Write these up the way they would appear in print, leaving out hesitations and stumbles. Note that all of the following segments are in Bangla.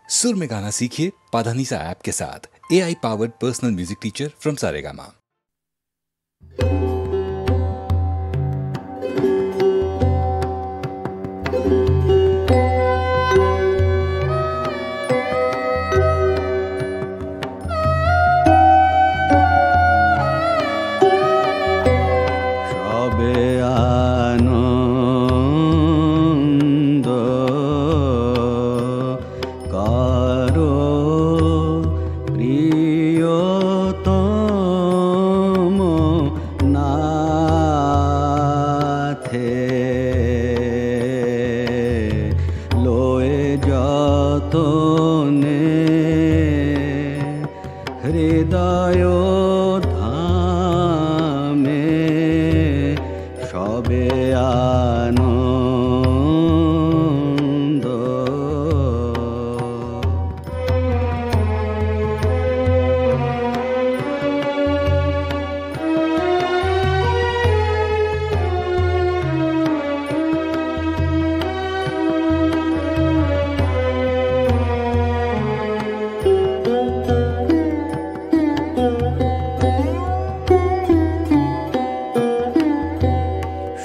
सुर में गाना सीखिए पाधानीसा ऐप के साथ। AI powered personal music teacher from Saregama. হৃদয় ধামে সবে আনন্দ।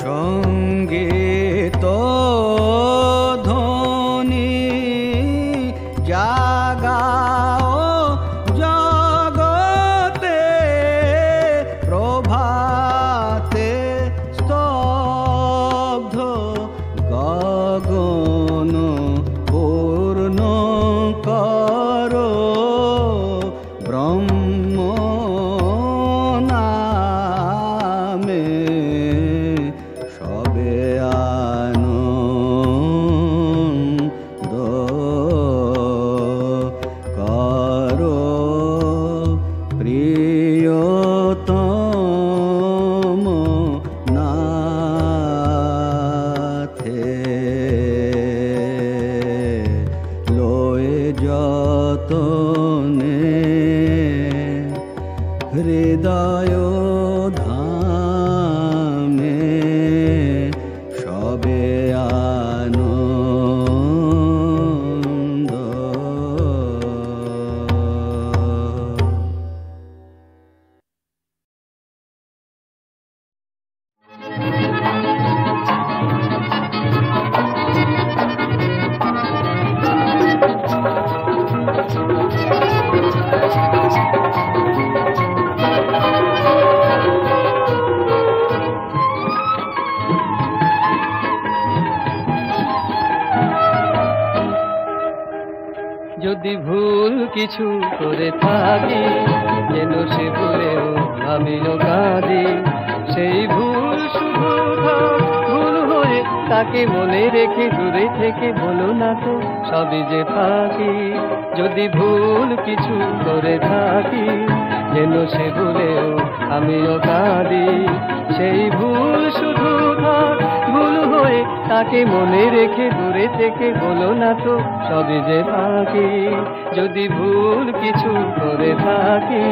সঙ্গীত ধ্বনি জাগাও জগতে, প্রভাতে স্তব্ধ গগন পূর্ণ করো ব্রহ্ম নামে সবে আনন্দ করো প্রিয়তম নাথে, লয়ে যতনে হৃদয় ধামে সবে আনন্দ। যদি ভুল কিছু করে থাকি, যেন সে ভুলেও আমিও কাঁদি। সেই ভুল শুধু ভুল হয়ে তাকে মনে রেখে দূরে থেকে বলো না তো সবই যে ফাঁকি। যদি ভুল কিছু করে থাকি, যেন সে ভুলেও আমিও কাঁদি। সেই ভুল শুধু ভুল হয়ে তাকে মনে রেখে দূরে থেকে বলো না তো সবই যে ফাঁকি। যদি ভুল কিছু করে থাকি,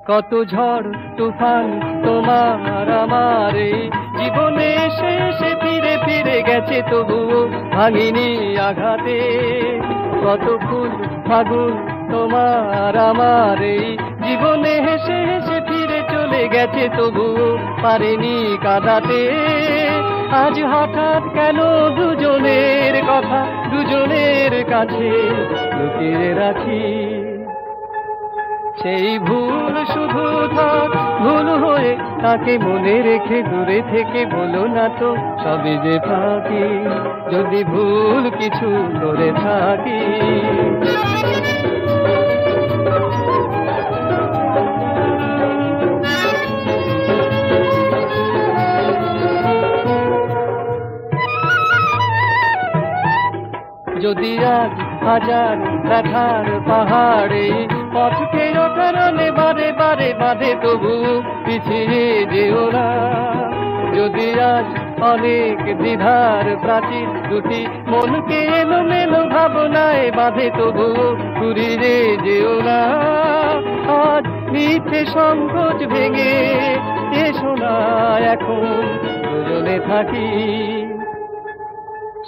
কত ঝড় তুফান তোমার আমার জীবনে শেষে ফিরে ফিরে গেছে, তবুও ভাঙিনি আঘাতে। কত ফুল ফাগুন তোমার আমার জীবনে হেসে হেসে ফিরে চলে গেছে, তবুও পারেনি কাঁদাতে। আজ হঠাৎ কেন দুজনের কথা দুজনের কাছে লুকিয়ে রাখি। সেই ভুল শুধু ভুল হয়ে তাকে মনে রেখে দূরে থেকে বলো না তো সবই যে ফাঁকি। যদি ভুল কিছু করে থাকি, যদি আজ হাজার ব্যথার পাহাড়ে পথকে কারণে বারে বারে বাঁধে, তবু পিছিয়ে যেও না। যদি আজ অনেক দ্বিধার প্রাচীর দুটি মনকে এলোমেলো ভাবনায় বাঁধে, তবু ফুরিয়ে যেও না, আজ মিথ্যে সংকোচ ভেঙে এসো না, এখন দুজনে থাকি।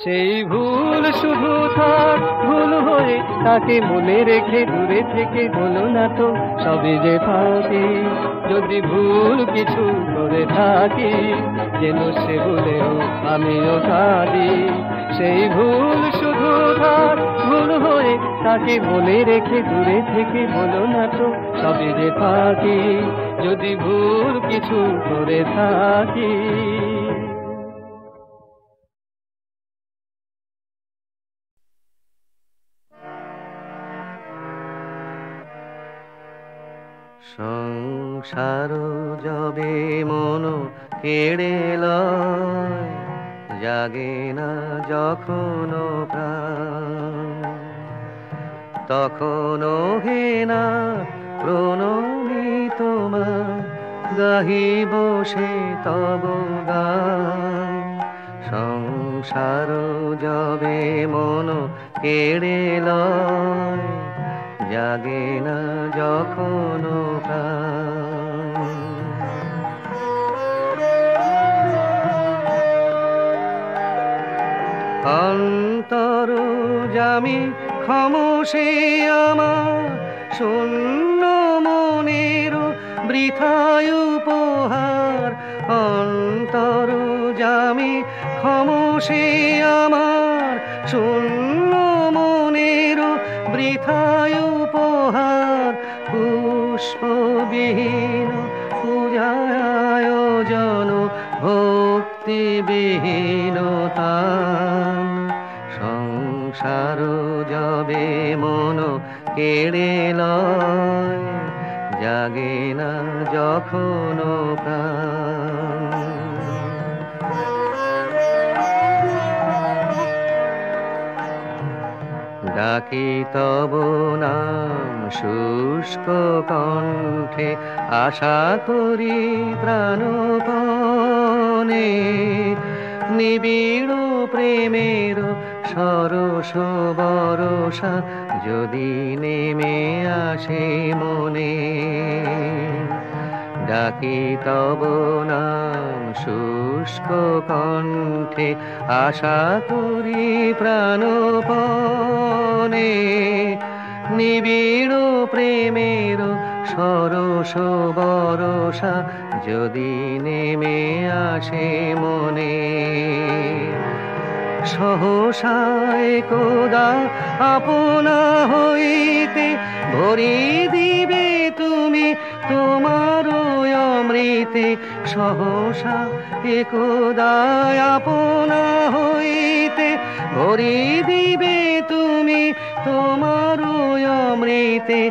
সেই ভুল শুধু থাক ভুল হয়ে, তাকে মনে রেখে দূরে থেকে বলো না তো সবই যে থাকি। যদি ভুল কিছু করে থাকি, যেন সে ভুলেও আমিও কাঁদি। সেই ভুল শুধু থাক ভুল হয়ে, তাকে মনে রেখে দূরে থেকে বলো না তো সবই যে থাকি। যদি ভুল কিছু করে থাকি। সংসার যবে মন কেড়ে লয়, জাগে না যখন প্রাণ, তখনও হে না প্রণমী তোমার, গাহিব সে তব গান। সংসার যবে মন কেড়ে লয়, জাগে না যখন প্রাণ। অন্তর জামি খামোশে আমার, শূন্য মনের বৃথায় উপহার। অন্তর জামি খামোশে আমার, শূন্য মনের বৃথায় উপহার। পুষ্পবিহীন পূজায় আয়োজন, ভক্তিবিহীন তান। সংসার যবে মন কেড়ে লয়, জাগে না যখন প্রাণ। ডাকি তব নাম শুষ্ক কণ্ঠে, আশা করি প্রাণপণে। নিবিড় প্রেমের সরস বরষা যদি নেমে আসে মনে। ডাকি তব নাম শুষ্ক কণ্ঠে, আশা করি প্রাণপণে। নিবিড় প্রেমের সরস বরষা যদি নেমে আসে মনে। সহসায় কোদা আপনা হইতে ভরি দিবে তুমি তোমার অমৃতে। সহসা একদা আপনা হইতে ভরি দিবে তুমি তোমার অমৃতে।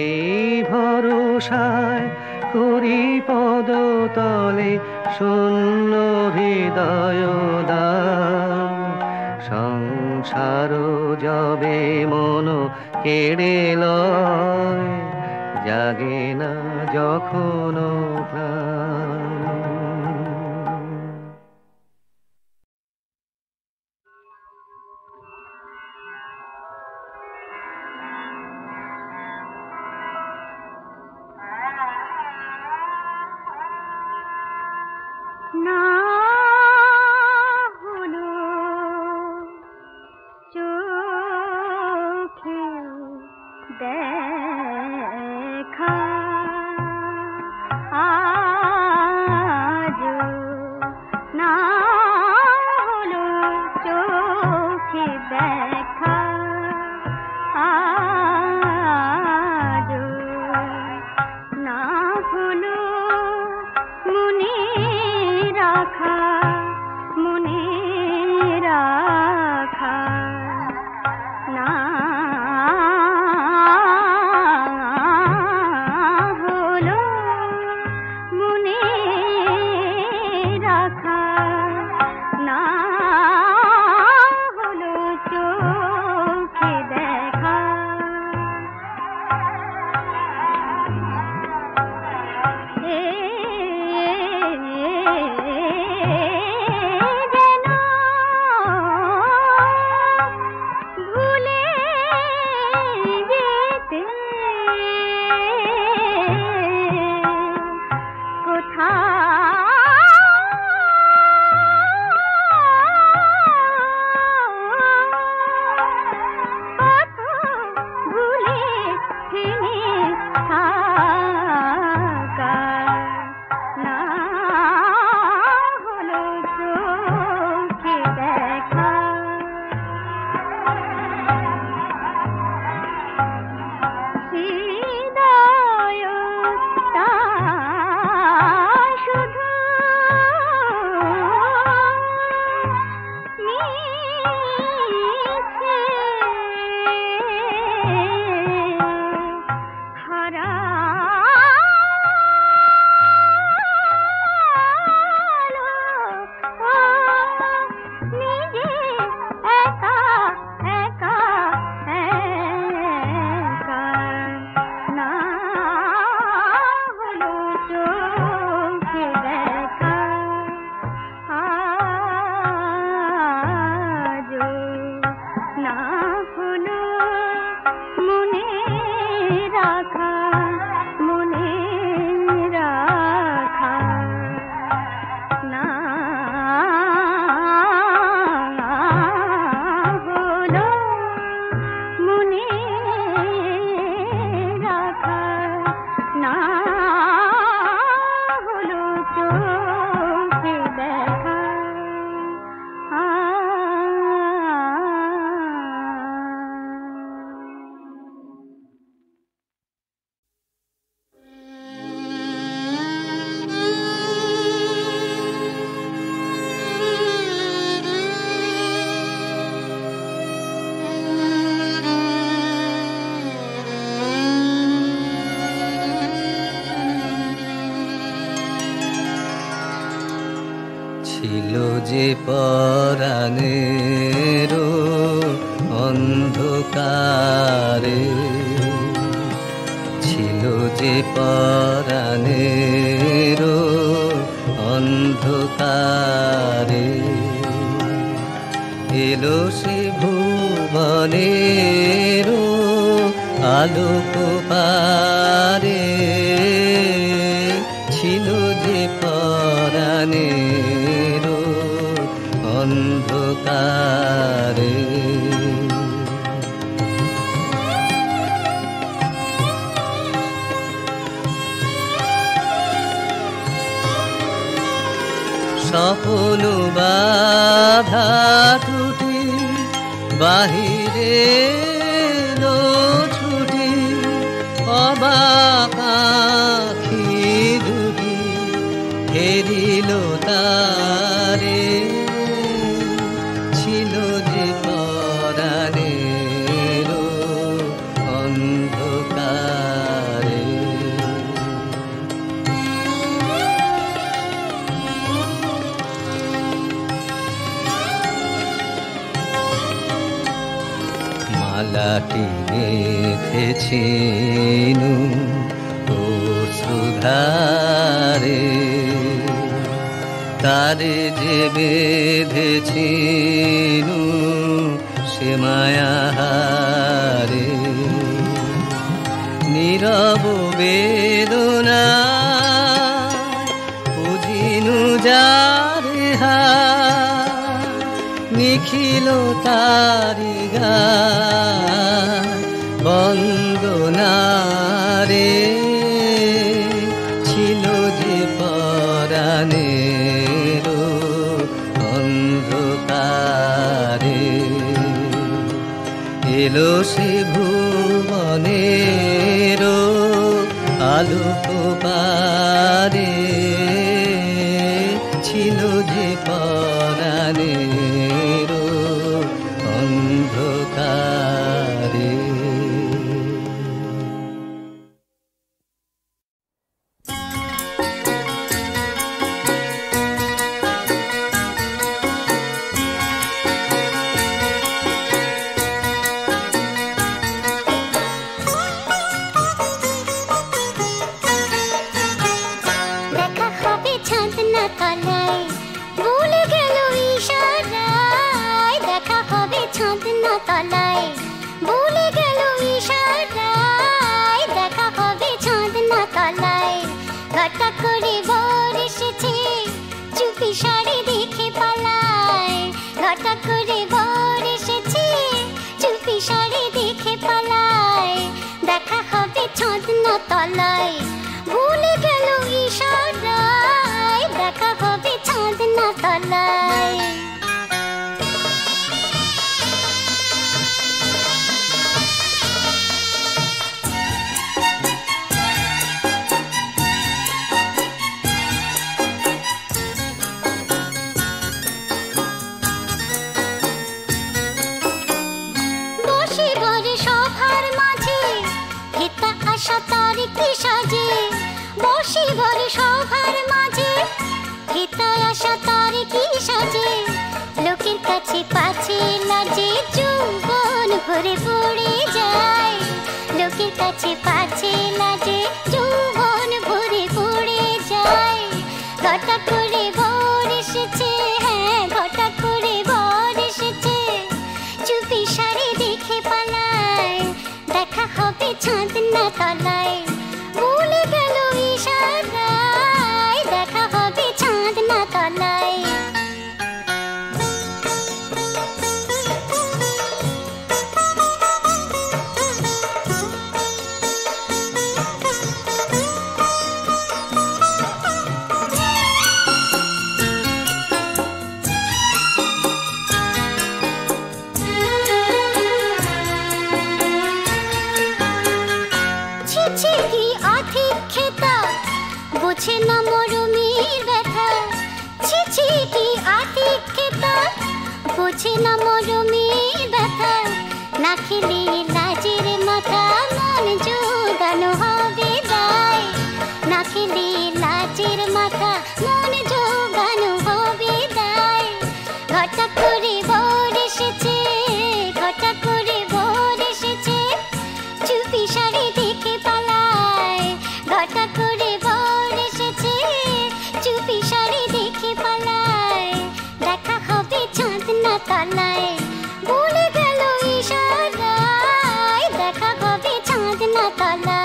এই ভরসায় করি পদতলে শূন্য হৃদয় দান। সংসার যবে মন কেড়ে লয়, জাগে না যখন প্রাণ। না হলো চোখে দেখা, ছিল যে পরাণের অন্ধকারে, ছিল যে পরাণের অন্ধকারে, এলো সে ভুবনের আলোক পারে, ছিল যে পরাণের অন্ধকারে। স্বপ্ন বাধা টুটি বাহিরে এলো ছুটি, অবাক আঁখি দুটি হেরিল তারে, ছিল যে পরাণের অন্ধকারে। মালাটি গেঁথেছিনু অশ্রুধারে, তারে যে বেঁধেছিনু সে মায়াহারে, নীরব বেদনা বুঝিনু যারে হার, নিখিল তারি গায় বন্দনারে, ছিল যে পরাণের অন্ধকারে, এলো সে ভুবনের আলোক পারে, ছিল যে পরাণের অন্ধকারে। দেখা হবে চাঁদ না তলায়, ভুলে গেল ইশারা করে বর এসেছে চুপি সারে দেখে পালায় ঘটা করে বর এসেছে চুপি সারে দেখে পালায় দেখা হবে ছাদনা তলায় ভুলে গেল ইশারায় দেখা হবে ছাদনা তলায় আশা তার কি সাজে বসিবার সভার মাঝে হেতা আশা তার কি সাজে লোকের কাছে পাছে লাজে যৌবন ভরে পড়ে যায় লোকের কাছে পাছে লাজে যৌবন ভরে পড়ে যায় ঘটা করে বর এসেছে হ্যাঁ ঘটা করে বর এসেছে চুপি সারে দেখে পালায় দেখা হবে ছাদনা তলায় ভুলে গেল ইশারায় দেখা হবে ছাদনা তলায় বোঝে না মরমির ব্যথা ছিছি কি আতিক্যতা বোঝে না মরমির ব্যথা না খেলে লাজের মাথা মন জোগানো হবে দায় না খেলে লাজের মাথা মন জোগানো হবে দায় ঘটা করে বর এসেছে ঘটা করে বর এসেছে চুপি সারে দেখে পালায় ঘটা করে চুপি সারে দেখে পালায় দেখা হবে ছাদনা তলায় ভুলে গেল ইশারায় দেখা হবে ছাদনা তলায়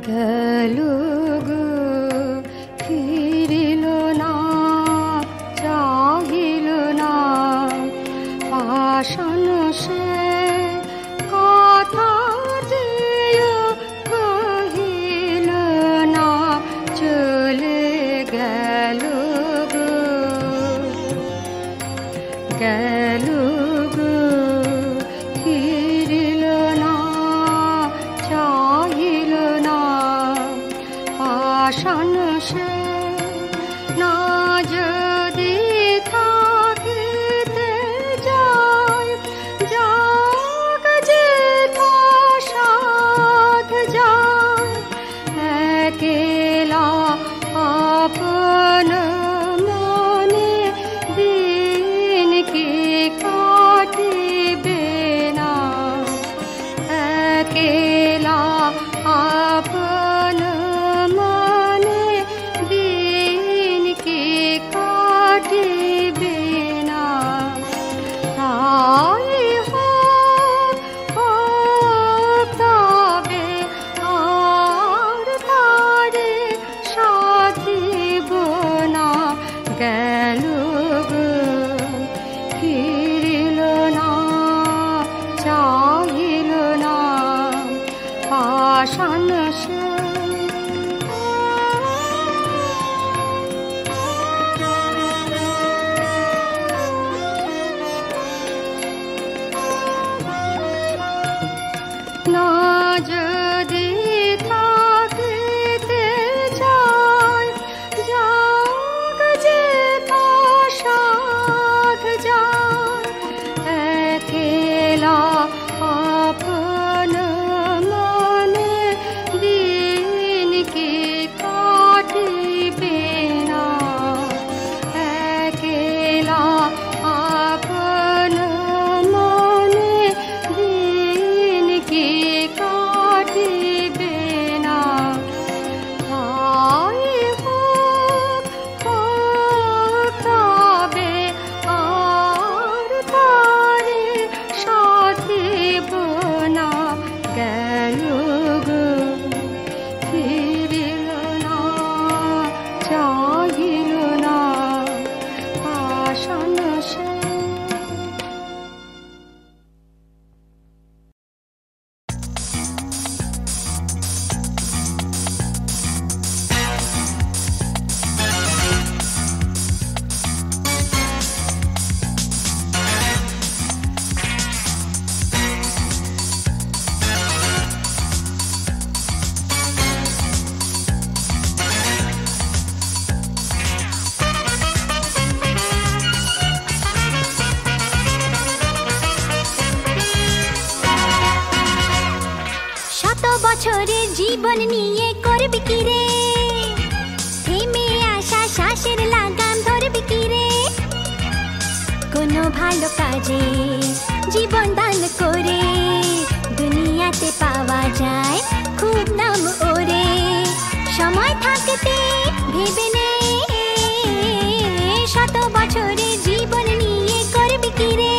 গেল গো ফিরিল না চাহিল না পাষাণ সে কথা দিও কহিল না চলে গেল গো গেল গো ফিরিল না চাহিল না পাষাণ সে না যদি থাকিতে যায় যাক যে সাথ যায় একেলা আপন মনে দিন কি কাটিবে না একেলা আপন মনে দিন কি কাটিবে না তাই হোক তবে আর তারে সাধিব না গেল গো ফিরিল না চাহিল না পাষাণ সে না যদি থাকিতে যায় যাক যে সাথ যায় একেলা আপন মনে দিন কি কাটিবে না একেলা আপন মনে দিন কি কাটিবে বছরের জীবন নিয়ে করবি কি রে থেমে আসা শ্বাসের লাগাম ধরবি কি রে কোনো ভালো কাজে জীবন দান করে দুনিয়াতে পাওয়া যায় খুব নাম ওরে সময় থাকতে ভেবে নে শত বছরের জীবন নিয়ে করবি কি রে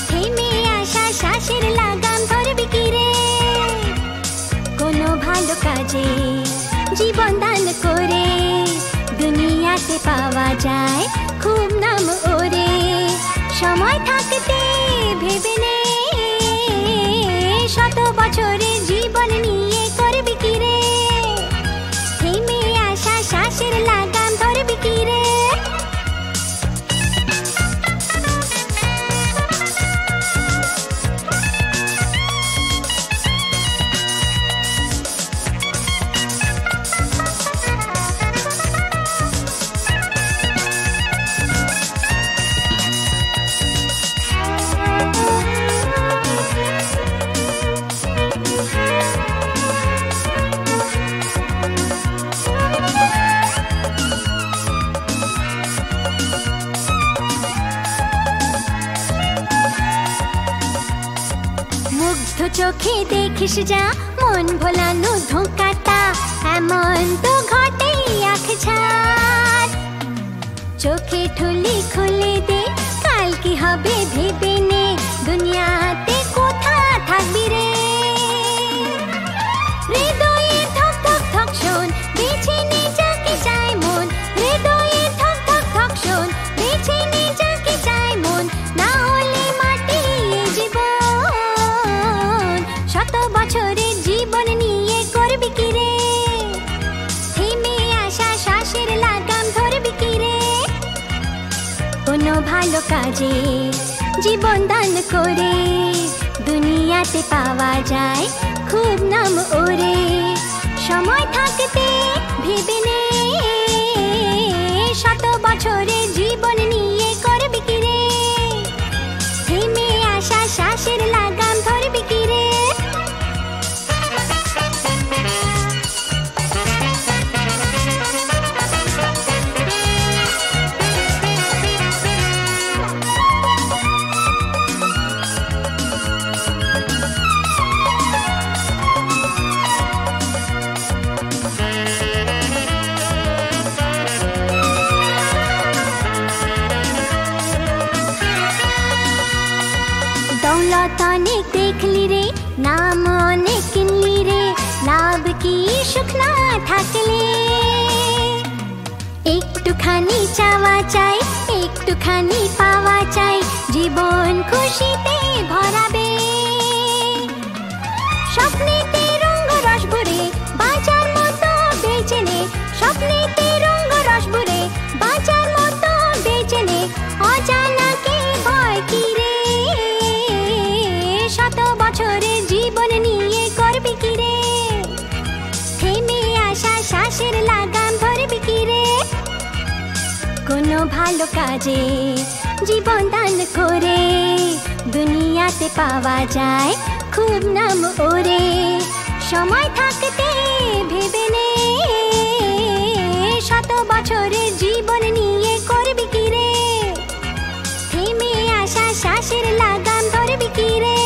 থেমে আসা শ্বাসের লাগাম ধরবি কি রে কোনো ভালো কাজে জীবন দান করে দুনিয়াতে পাওয়া যায় খুব নাম ওরে সময় থাকতে ভেবে নে শত বছরের জীবন নিয়ে করবি কি রে থেমে আসা শ্বাসের লাগাম ধরবি কি রে চোখে দেখিস যা মন ভোলানো ধোঁকাটা এমন তো ঘটেই আখছাড় চোখে ঠুলি খুলে দে কাল কি হবে ভেবে নে দুনিয়াতে কোথা থাকবি রে হৃদয়ে ধক ধক ধক শোন বেছে নে যাকে চায় মন হৃদয়ে ধক ধক ধক শোন বেছে নে যাকে চায় মন না হলে মাটি জীবন শত বছরের জীবন নিয়ে করবি কি রে থেমে আসা শ্বাসের লাগাম ধরবি কি রে কোনো ভালো কাজে জীবন দান করে দুনিয়াতে পাওয়া যায় খুব নাম ওরে সময় থাকতে ভেবে নে শত বছরের জীবন নিয়ে করবি কি রে থেমে আসা শ্বাসের লাগাম ধরবি কি রে অনেক দেখলি রে নাম অনেক কিনলি রে লাভ কি সুখ না থাকলে একটুখানি চাওয়া চাই একটুখানি পাওয়া চাই জীবন খুশিতে ভরাবে স্বপ্নেতে রঙ রস ভরে বাঁচার মতো বেঁচে নে স্বপ্নেতে রঙ রস ভরে বাঁচার মতো বেঁচে নে অজানাকে ভয় কি রে শত বছরের জীবন নিয়ে করবি কি রে থেমে আসা শ্বাসের লাগাম ধরবি কি রে কোনো ভালো কাজে জীবন দান করে দুনিয়াতে পাওয়া যায় খুব নাম ওরে সময় থাকতে ভেবে নে শত বছরের জীবন নিয়ে করবি কি রে থেমে আসা শ্বাসের লাগাম ধরবি কি রে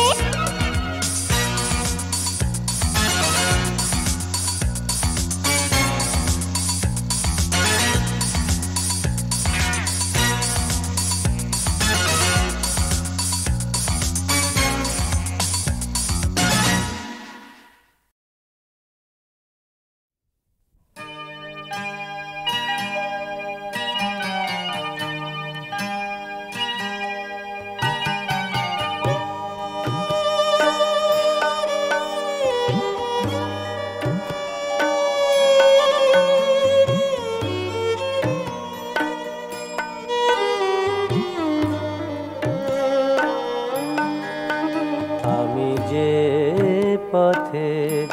পথে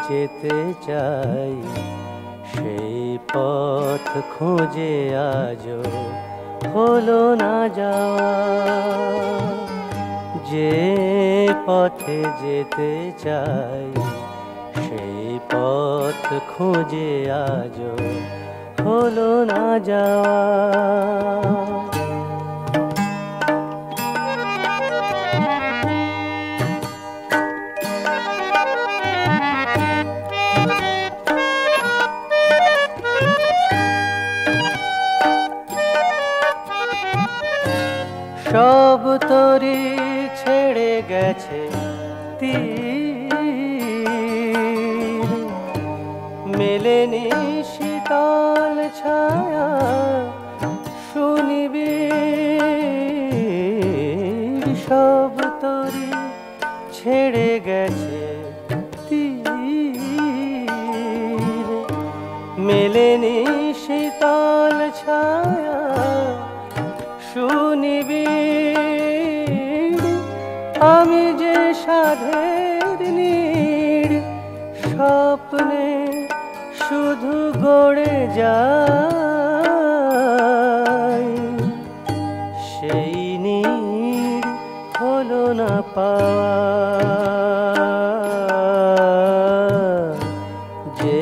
যেতে চাই সেই পথ খুঁজে আজও হলো না যাওয়া যে পথে যেতে চাই সেই পথ খুঁজে আজও হলো না যাওয়া। সব তরি ছেড়ে গেছে তীর, মেলেনি শীতল ছায়া সুনিবিড়। সব তরি ছেড়ে গেছে তীর, মেলেনি শীতল ছায়া সুনিবিড়। আমি যে সাধের নীড় স্বপ্নে শুধু গড়ে যাই, সেই নীড় হলো না পাওয়া। যে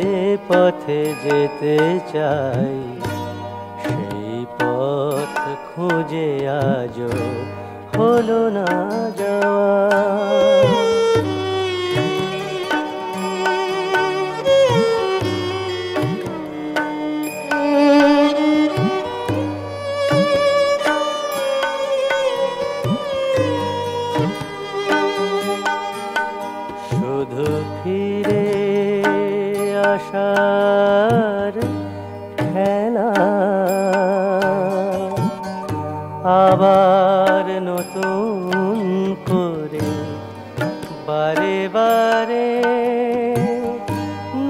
পথে যেতে চাই সেই পথ খুঁজে আজও হলো না যাওয়া। শুধু ফিরে আসার খেলা, আবার নতুন করে বারে বারে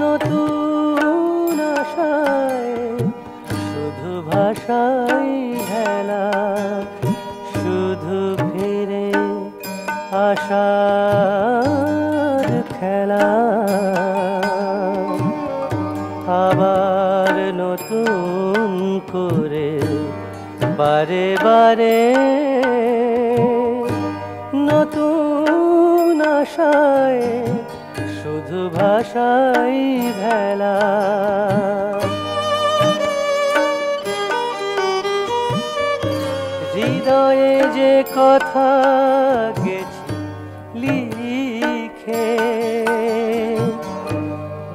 নতুন আশায় শুধু ভাষাই হেলা। শুধু ফিরে আশার খেলা, আবার নতুন করে বারে বারে নতুন আশায় শুধু ভাষাই ভেলা। হৃদয়ে যে কথা গেছি লিখে,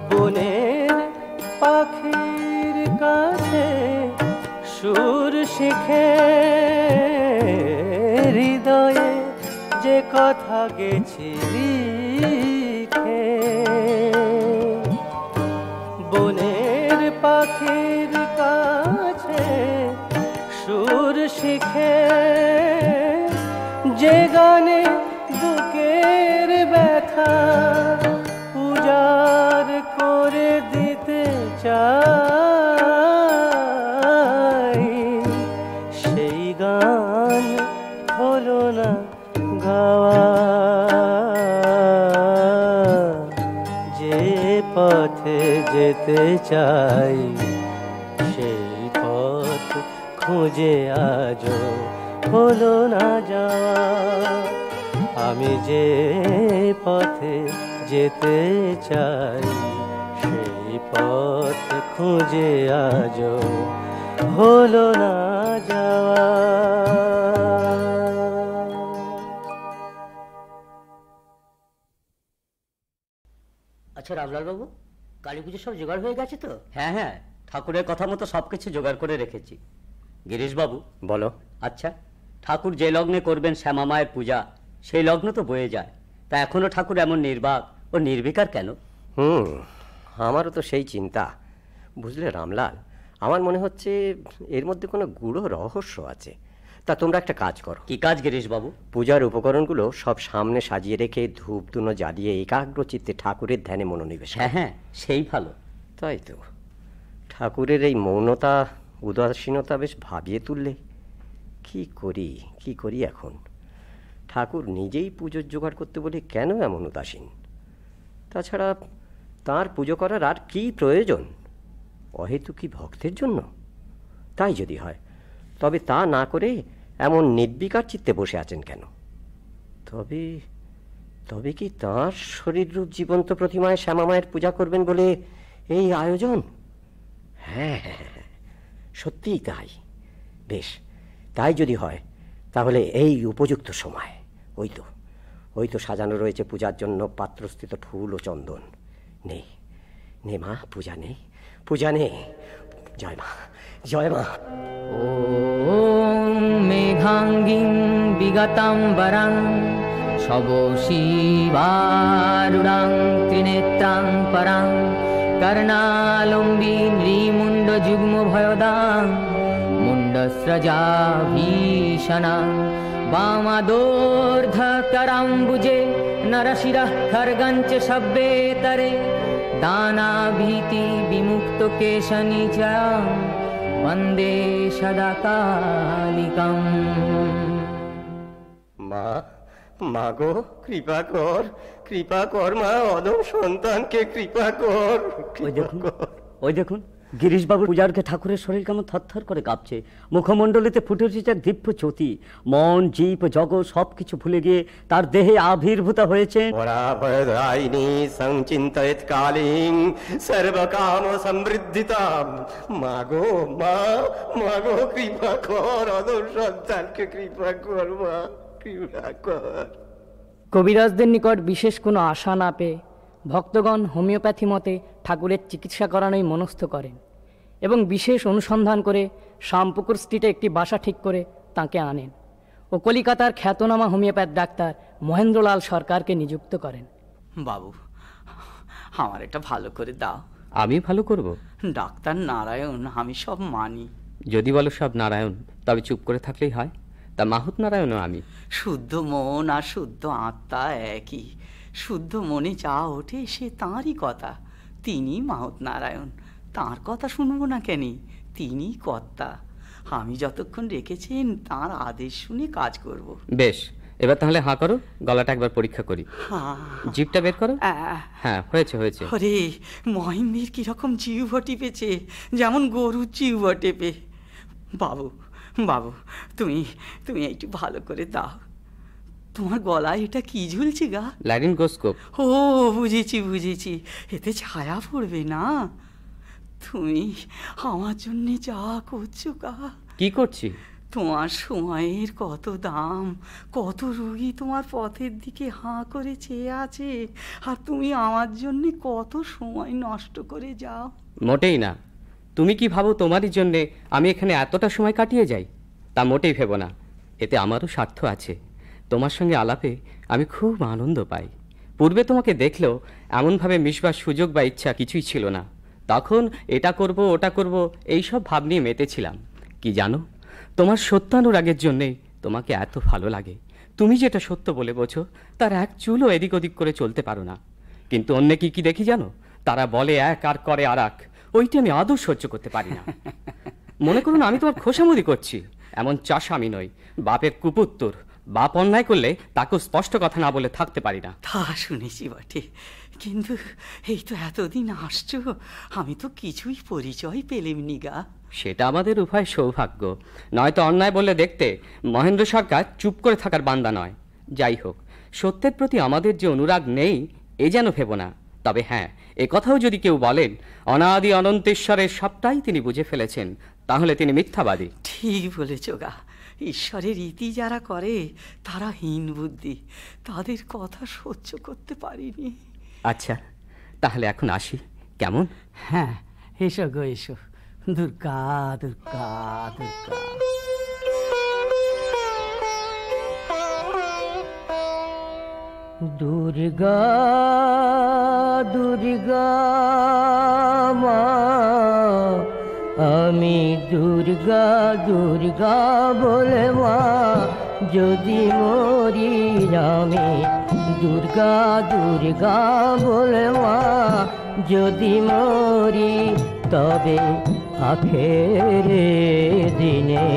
বনের পাখির কাছে সুর শিখে। হৃদয়ে যে কথা গেছি লিখে, বনের পাখির কাছে সুর শিখে। যে গানে বুকের ব্যথা উজাড় করে দিতে চাই, সেই গান হলো না গাওয়া। যে পথে যেতে চাই সেই পথ খুঁজে আজও হলো না যাওয়া। আমি যে পথে যেতে চাই সেই পথ খুঁজে আজও হলো না যাওয়া। আচ্ছা রামলাল বাবু, কালী পুজো সব জোগাড় হয়ে গেছে তো? হ্যাঁ হ্যাঁ, ঠাকুরের কথা মতো সবকিছু জোগাড় করে রেখেছি। গিরিশ বাবু বলো। আচ্ছা, ঠাকুর যে লগ্নে করবেন শ্যামা মায়ের পূজা, সেই লগ্ন তো বয়ে যায়, তা এখনো ঠাকুর এমন নির্বাক ও নির্বিকার কেন? আমারও তো সেই চিন্তা। বুঝলে রামলাল, আমার মনে হচ্ছে এর মধ্যে কোনো গূঢ় রহস্য আছে। তা তোমরা একটা কাজ করো। কি কাজ গিরিশ বাবু? পূজার উপকরণগুলো সব সামনে সাজিয়ে রেখে ধূপ ধুনো জ্বালিয়ে একাগ্র চিত্তে ঠাকুরের ধ্যানে মনোনিবেশ। হ্যাঁ হ্যাঁ, সেই ভালো। তাই তো, ঠাকুরের এই মৌনতা উদাসীনতা বেশ ভাবিয়ে তুললে। কি করি এখন? ঠাকুর নিজেই পুজোর জোগাড় করতে বলে কেন এমন উদাসীন? তাছাড়া তার পুজো করার আর কি প্রয়োজন? অহেতুকি ভক্তের জন্য? তাই যদি হয়, তবে তা না করে এমন নির্বিকার চিত্তে বসে আছেন কেন? তবে কি তাঁর শরীররূপ জীবন্ত প্রতিমায় শ্যামামায়ের পূজা করবেন বলে এই আয়োজন? হ্যাঁ, সত্যিই তাই। বেশ, তাই যদি হয় তাহলে এই উপযুক্ত সময়। ওই তো সাজানো রয়েছে পূজার জন্য পাত্রস্থিত ফুল ও চন্দন। নে নে মা, পূজা নে। জয় মা, জয় মা। ওম মেঘাঙ্গিং বিগতাম্বরং শবশিবারুঢ়ং ত্রিনেত্রাং পরাং কর্ণালম্বী নৃমুণ্ডযুগ্মভয়দাং মুণ্ডস্রজা ভীষণাং বামাদোর্ধকরাম্বুজে নরশিরঃ খর্গঞ্চ শব্বেতরে দানাভীতি বিমুক্ত কেশনিচয়ং বন্দে সদা কালিকম। মা গো, কৃপা কর মা, অদম সন্তানকে কৃপা কর। ওই দেখুন গিরিশবাবুর পূজার্ঘে ঠাকুরের শরীর কেমন থরথর করে কাঁপছে। মুখমণ্ডলিতে ফুটে উঠেছে এক দিব্য জ্যোতি। মন, জীব, জগৎ সবকিছু ভুলে গিয়ে তার দেহে আবির্ভূত হয়েছে। পরাভয়দায়িনী সংচিন্তয়েৎ কালিং সর্বকাম সমৃদ্ধিতাম। মা গো, কৃপা কর, অদম সন্তানকে কৃপা কর মা, কৃপা কর। কবিরাজদের নিকট বিশেষ কোনো আশা না পেয়ে ভক্তগণ হোমিওপ্যাথি মতে ঠাকুরের চিকিৎসা করানোই মনস্থ করেন এবং বিশেষ অনুসন্ধান করে শ্যামপুকুর স্ট্রিটে একটি বাসা ঠিক করে তাঁকে আনেন ও কলিকাতার খ্যাতনামা হোমিওপ্যাথ ডাক্তার মহেন্দ্রলাল সরকারকে নিযুক্ত করেন। বাবু, আমার এটা ভালো করে দাও। আমি ভালো করব? ডাক্তার নারায়ণ, আমি সব মানি। যদি বলো সব নারায়ণ, তবে চুপ করে থাকলেই হয়? তা মাহুত নারায়ণও আমি। শুদ্ধ মন আর শুদ্ধ আত্মা একই। শুদ্ধ মনে যা ওঠে সে তাঁরই কথা। তিনি মাহুত নারায়ণ, তাঁর কথা শুনবো না কেন? তিনি কর্তা। আমি যতক্ষণ রেখেছেন তাঁর আদেশ শুনে কাজ করব। বেশ, এবার তাহলে হাঁ করো, গলাটা একবার পরীক্ষা করি। জিভটা বের করো। হ্যাঁ, হয়েছে। আরে মহেন্দ্রের কিরকম জিভ টিপেছে, যেমন গরুর জিভ টেপে। বাবু, তুমি একটু ভালো করে দাও। তোমার গলায় এটা কি ঝুলছে গা? ল্যারিঙ্গোস্কোপ। ও, বুঝেছি। এতে ছায়া পড়বে না। তুমি আমার জন্য যা করছো গা। কি করছি? তোমার সময়ের কত দাম, কত রোগী তোমার পথের দিকে হাঁ করে চেয়ে আছে, আর তুমি আমার জন্য কত সময় নষ্ট করে যাও। মোটেই না। তুমি কি ভাবো তোমারই জন্যে আমি এখানে এতটা সময় কাটিয়ে যাই? তা মোটেই ভেবো না। এতে আমারও স্বার্থ আছে। তোমার সঙ্গে আলাপে আমি খুব আনন্দ পাই। পূর্বে তোমাকে দেখলেও এমনভাবে মিশবার সুযোগ বা ইচ্ছা কিছুই ছিল না। তখন এটা করব ওটা করব এইসব ভাব নিয়ে মেতেছিলাম। কি জানো, তোমার সত্যানুরাগের জন্যেই তোমাকে এত ভালো লাগে। তুমি যেটা সত্য বলে বোঝো তার এক চুলও এদিক ওদিক করে চলতে পারো না। কিন্তু অন্য কি দেখি জানো, তারা বলে এক আর করে আর এক। ওইটি আমি আদৌ সহ্য করতে পারি না। মনে করুন আমি তোমার খোসামুদি করছি, এমন চাষা আমি নই। বাপের কুপুত্তর। বাপ অন্যায় করলে তাকেও স্পষ্ট কথা না বলে থাকতে পারি না। তা শুনেছি বটে, কিন্তু এই তো এতদিন আসছো, আমি তো কিছুই পরিচয় পেলেমনি গা। সেটা আমাদের উভয় সৌভাগ্য। নয়তো অন্যায় বললে দেখতে মহেন্দ্র সরকার চুপ করে থাকার বান্দা নয়। যাই হোক, সত্যের প্রতি আমাদের যে অনুরাগ নেই এ যেন ভেবো না। তবে হ্যাঁ, এ কথাও যদি কেউ বলেন অনাদি অনন্তেশ্বরের সবটাই তিনি বুঝে ফেলেছেন, তাহলে তিনি মিথ্যাবাদী। ঠিক বলেছ গা। ঈশ্বরের রীতি যারা করে তারা হীন বুদ্ধি, তাদের কথা সহ্য করতে পারিনি। আচ্ছা, তাহলে এখন আসি, কেমন? হ্যাঁ, এসো গো এসো। দুর্গা দুর্গা দুর্গা। দুর্গা দুর্গা মা, আমি দুর্গা দুর্গা বলে মা যদি মরি, আমি দুর্গা দুর্গা বলে মা যদি মরি, তবে আখেরে দিনে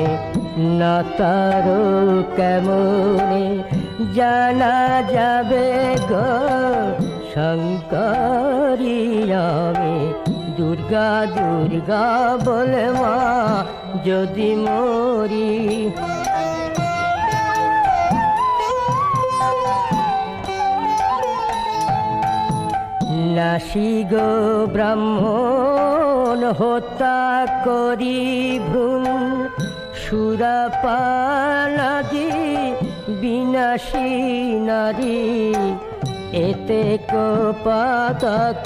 না তারো কেমনে জানা যাবে গো শঙ্করী, আমি দুর্গা দুর্গা বলে মা যদি মরি। বিনাশী গো ব্রাহ্মণ হত্যা করি ভ্রূণ সুরাপানাদি বিনাশী নারী এতে পাতক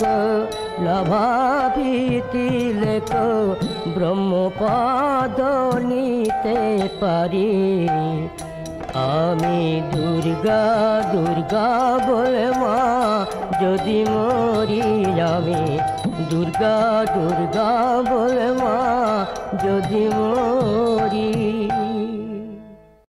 লাভাভীতি লেখ ব্রহ্মপদ নিতে পারি। আমি দুর্গা দুর্গা বলে মা যদি মরি, আমি দুর্গা দুর্গা বলে মা যদি মরি।